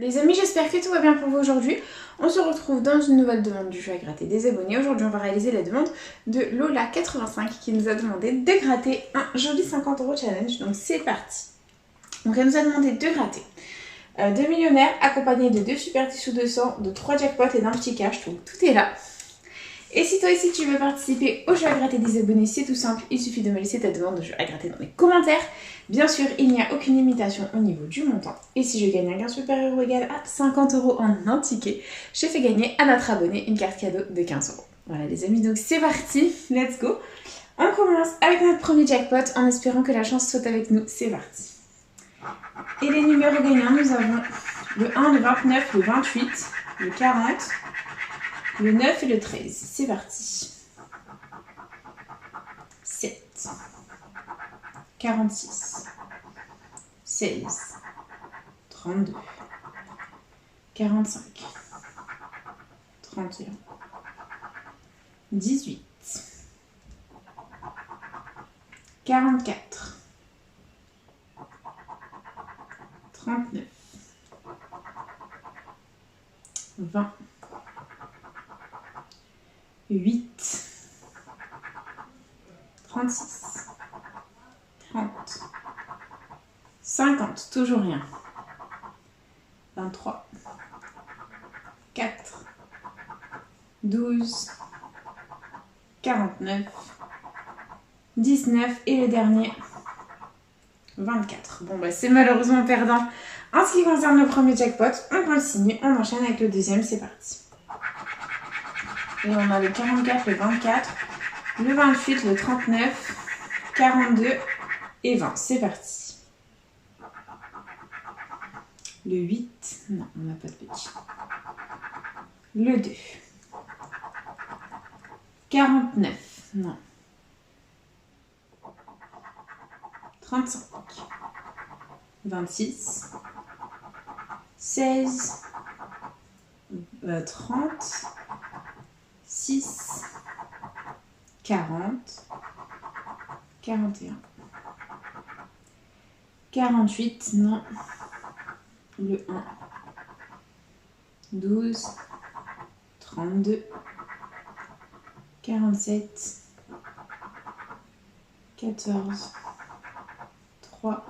Les amis, j'espère que tout va bien pour vous aujourd'hui. On se retrouve dans une nouvelle demande du jeu à gratter des abonnés. Aujourd'hui, on va réaliser la demande de Lola85 qui nous a demandé de gratter un joli 50 € challenge. Donc c'est parti. Donc elle nous a demandé de gratter 2 millionnaires accompagnés de 2 super 10 sous 200, de 3 jackpots et d'un petit cash. Donc tout est là. Et si toi aussi tu veux participer au jeu à gratter des abonnés, c'est tout simple, il suffit de me laisser ta demande de jeu à gratter dans les commentaires. Bien sûr, il n'y a aucune limitation au niveau du montant. Et si je gagne un gain supérieur ou égal à 50 € en un ticket, je fais gagner à notre abonné une carte cadeau de 15 €. Voilà les amis, donc c'est parti, let's go. On commence avec notre premier jackpot en espérant que la chance soit avec nous, c'est parti. Et les numéros gagnants, nous avons le 1, le 29, le 28, le 40... le 9 et le 13, c'est parti. 7, 46, 16, 32, 45, 31, 18, 44, 39, 20, 8, 36, 30, 50, toujours rien, 23, 4, 12, 49, 19 et le dernier, 24. Bon bah c'est malheureusement perdant en ce qui concerne le premier jackpot. On continue, on enchaîne avec le deuxième, c'est parti. Et on a le 44, le 24, le 28, le 39, 42 et 20. C'est parti. Le 8, non, on n'a pas de petit. Le 2. 49, non. 35, 26, 16, 30, 6, 40, 41, 48, non, le 1, 12, 32, 47, 14, 3,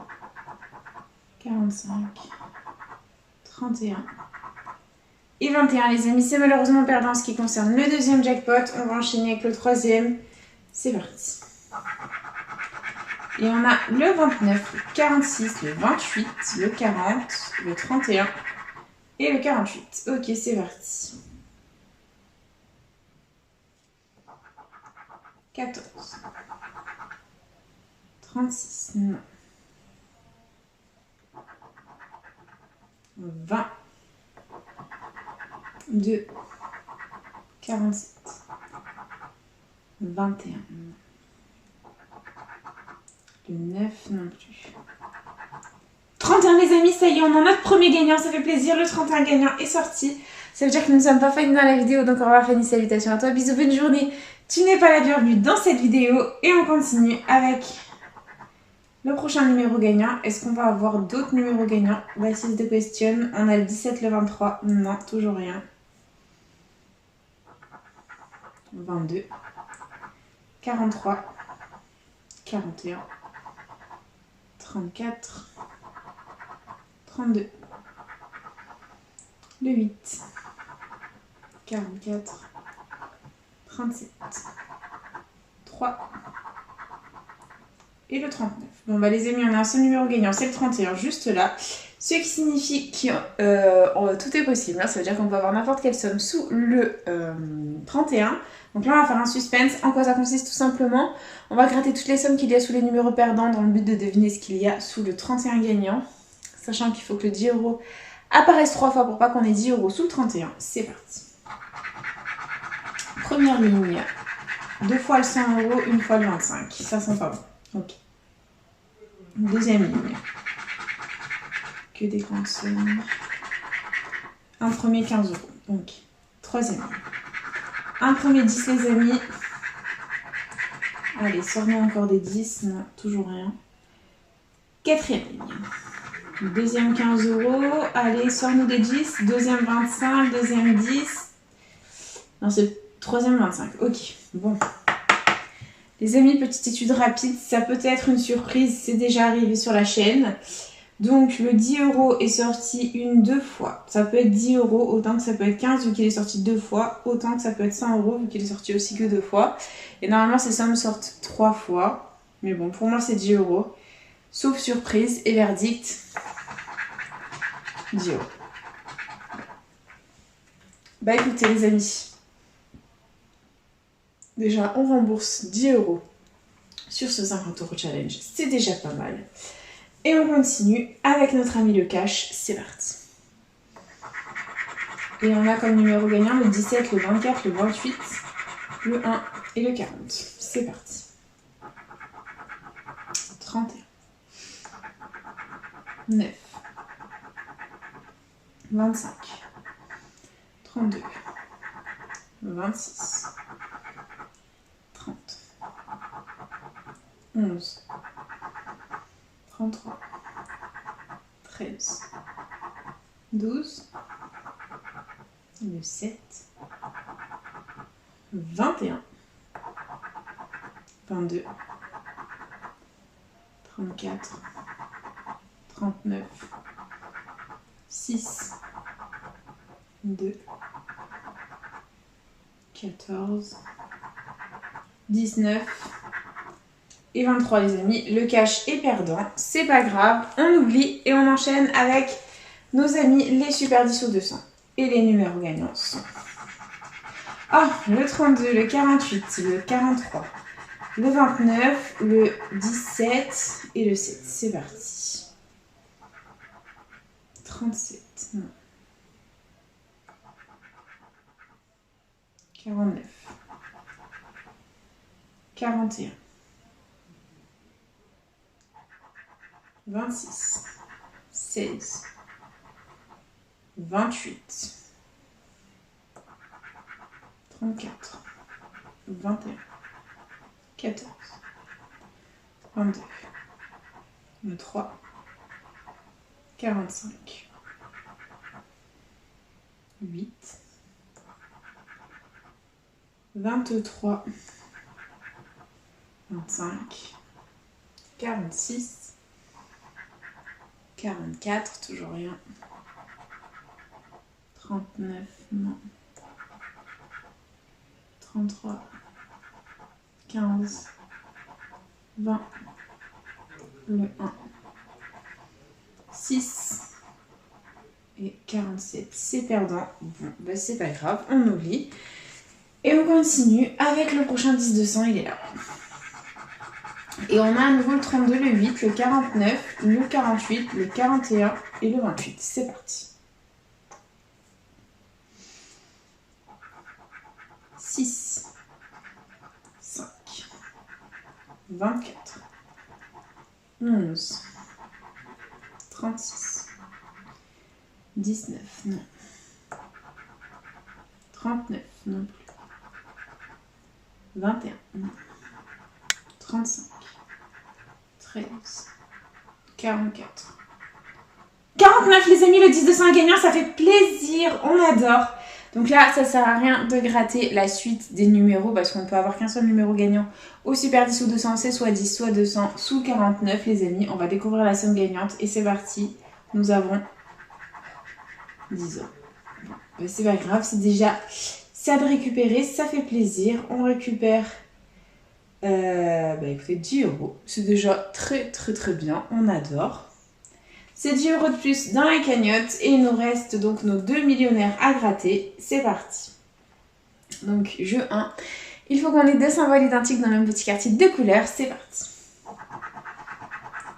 45, 31 et 21 les amis, c'est malheureusement perdant en ce qui concerne le deuxième jackpot. On va enchaîner avec le troisième, c'est parti. Et on a le 29, le 46, le 28, le 40, le 31 et le 48. Ok, c'est parti. 14, 36, non. 20, 2, 47, 21, le 9 non plus. 31 les amis, ça y est, on a notre premier gagnant, ça fait plaisir, le 31 gagnant est sorti. Ça veut dire que nous ne sommes pas finis dans la vidéo, donc au revoir Fanny, salutations à toi, bisous, bonne journée. Tu n'es pas la bienvenue dans cette vidéo et on continue avec le prochain numéro gagnant. Est-ce qu'on va avoir d'autres numéros gagnants? Voici the question. On a le 17, le 23, non, toujours rien. 22, 43, 41, 34, 32, le 8, 44, 37, 3 et le 39. Bon bah les amis, on a un seul numéro gagnant, c'est le 31 juste là. Ce qui signifie que tout est possible, hein. Ça veut dire qu'on peut avoir n'importe quelle somme sous le 31. Donc là on va faire un suspense. En quoi ça consiste? Tout simplement, on va gratter toutes les sommes qu'il y a sous les numéros perdants dans le but de deviner ce qu'il y a sous le 31 gagnant. Sachant qu'il faut que le 10 € apparaisse 3 fois pour pas qu'on ait 10 € sous le 31. C'est parti. Première ligne, 2 fois le 100 €, une fois le 25. Ça sent pas bon. Ok. Deuxième ligne. Que des grandes sommes. Un premier 15 €. Donc, troisième ligne. Un premier 10 les amis. Allez, sors-nous encore des 10. Non, toujours rien. Quatrième ligne. Deuxième 15 €. Allez, sors-nous des 10. Deuxième 25, deuxième 10. Non, c'est troisième 25. Ok, bon. Les amis, petite étude rapide, ça peut être une surprise, c'est déjà arrivé sur la chaîne. Donc le 10 € est sorti deux fois. Ça peut être 10 €, autant que ça peut être 15 vu qu'il est sorti 2 fois, autant que ça peut être 100 € vu qu'il est sorti aussi que 2 fois. Et normalement ces sommes sortent 3 fois. Mais bon, pour moi c'est 10 €. Sauf surprise et verdict, 10 €. Bah écoutez les amis, déjà on rembourse 10 € sur ce 50 € challenge, c'est déjà pas mal. Et on continue avec notre ami le cash, c'est parti. Et on a comme numéro gagnant le 17, le 24, le 28, le 1 et le 40. C'est parti. 31, 9, 25, 32, 26, 30, 11, 33, 13, 12, le 7, 21, 22, 34, 39, 6, 2, 14, 19 et 23 les amis. Le cash est perdant, c'est pas grave, on oublie et on enchaîne avec nos amis les super 10 ou 200. Et les numéros gagnants sont le 32, le 48, le 43, le 29, le 17 et le 7. C'est parti. 37, non. 49, 41, 26, 16, 28, 34, 21, 14, 32, 23, 45, 8, 23, 25, 46, 44, toujours rien, 39, non, 33, 15, 20, le 1, 6 et 47. C'est perdant. Bon, bah c'est pas grave, on oublie. Et on continue avec le prochain 10-200, il est là. Et on a à nouveau le 32, le 8, le 49, le 48, le 41 et le 28. C'est parti. 6, 5, 24, 11, 36, 19, non. 39, non plus. 21, non. 35, 13, 44. 49 les amis, le 10-200 gagnant, ça fait plaisir, on adore. Donc là, ça sert à rien de gratter la suite des numéros parce qu'on peut avoir qu'un seul numéro gagnant au Super 10 ou 200, c'est soit 10, soit 200, sous 49 les amis. On va découvrir la somme gagnante et c'est parti. Nous avons 10 €. Bon, ben c'est pas grave, c'est déjà ça de récupérer, ça fait plaisir. On récupère écoutez, 10 €. C'est déjà très bien, on adore. C'est 10 € de plus dans la cagnotte et il nous reste donc nos 2 millionnaires à gratter. C'est parti. Donc jeu 1. Il faut qu'on ait 2 symboles identiques dans le même petit quartier de couleurs. C'est parti.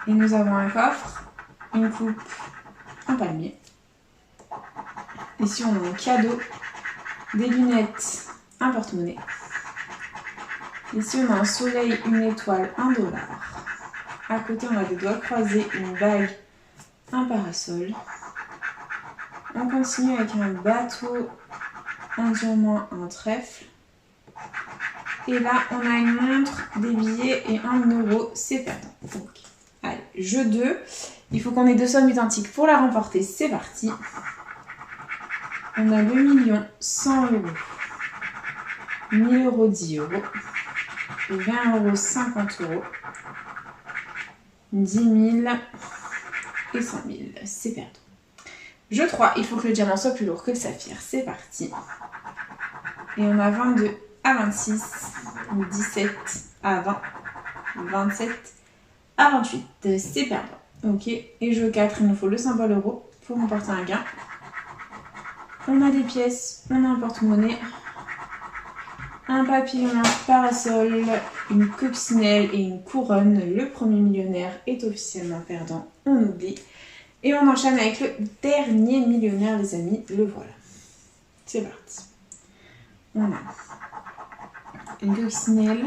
Et nous avons un coffre, une coupe, un palmier. Ici on a un cadeau, des lunettes, un porte-monnaie. Ici on a un soleil, une étoile, $1. À côté on a des doigts croisés, une bague, un parasol. On continue avec un bateau, un diamant, un trèfle. Et là, on a une montre, des billets et 1 €. C'est perdant. Donc, allez, jeu 2. Il faut qu'on ait deux sommes identiques pour la remporter. C'est parti. On a le million, 100 euros, 1000 euros, 10 euros, 20 euros, 50 euros, 10 000 et 100 000. C'est perdu. Jeu 3, il faut que le diamant soit plus lourd que le saphir. C'est parti. Et on a 22 à 26, 17 à 20, 27 à 28. C'est perdu. Ok. Et jeu 4, il nous faut le symbole euro pour remporter un gain. On a des pièces, on a un porte-monnaie, un papillon, un parasol, une coccinelle et une couronne. Le premier millionnaire est officiellement perdant, on oublie. Et on enchaîne avec le dernier millionnaire, les amis, le voilà. C'est parti. On a une coccinelle,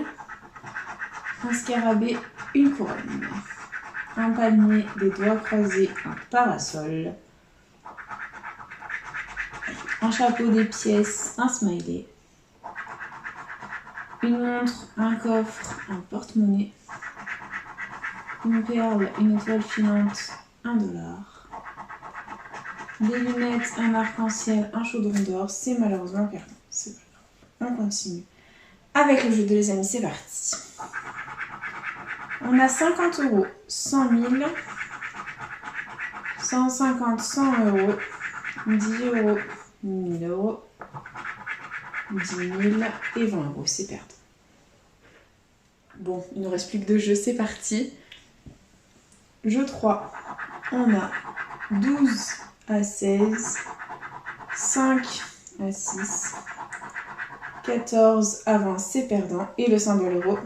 un scarabée, une couronne, un palmier, des doigts croisés, un parasol, un chapeau, des pièces, un smiley, une montre, un coffre, un porte-monnaie, une perle, une étoile filante, $1, des lunettes, un arc-en-ciel, un chaudron d'or. C'est malheureusement perdant. C'est pas grave. On continue avec le jeu de les amis. C'est parti. On a 50 euros, 100 000, 150, 100 euros, 10 euros, 1000 euros, 10 000 et 20 euros. C'est perdant. Bon, il ne nous reste plus que deux jeux. C'est parti. Jeu 3. On a 12 à 16, 5 à 6, 14 à 20, c'est perdant. Et le symbole euro.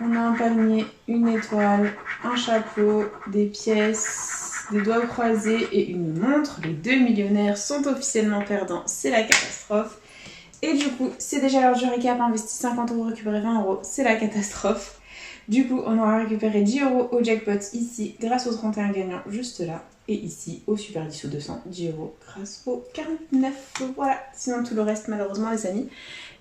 On a un palmier, une étoile, un chapeau, des pièces, des doigts croisés et une montre. Les deux millionnaires sont officiellement perdants. C'est la catastrophe. Et du coup, c'est déjà l'heure du récap. Investi 50 euros, récupérer 20 euros. C'est la catastrophe. Du coup, on aura récupéré 10 euros au jackpot ici grâce aux 31 gagnants juste là. Et ici au super 10 ou 200, 10 euros grâce aux 49. Voilà, sinon tout le reste malheureusement les amis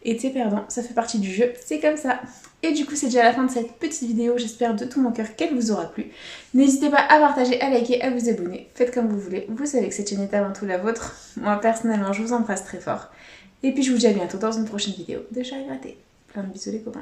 était perdant. Ça fait partie du jeu, c'est comme ça. Et du coup c'est déjà la fin de cette petite vidéo. J'espère de tout mon cœur qu'elle vous aura plu. N'hésitez pas à partager, à liker, à vous abonner. Faites comme vous voulez. Vous savez que cette chaîne est avant tout la vôtre. Moi personnellement je vous embrasse très fort. Et puis je vous dis à bientôt dans une prochaine vidéo de chat à gratter. Plein de bisous les copains.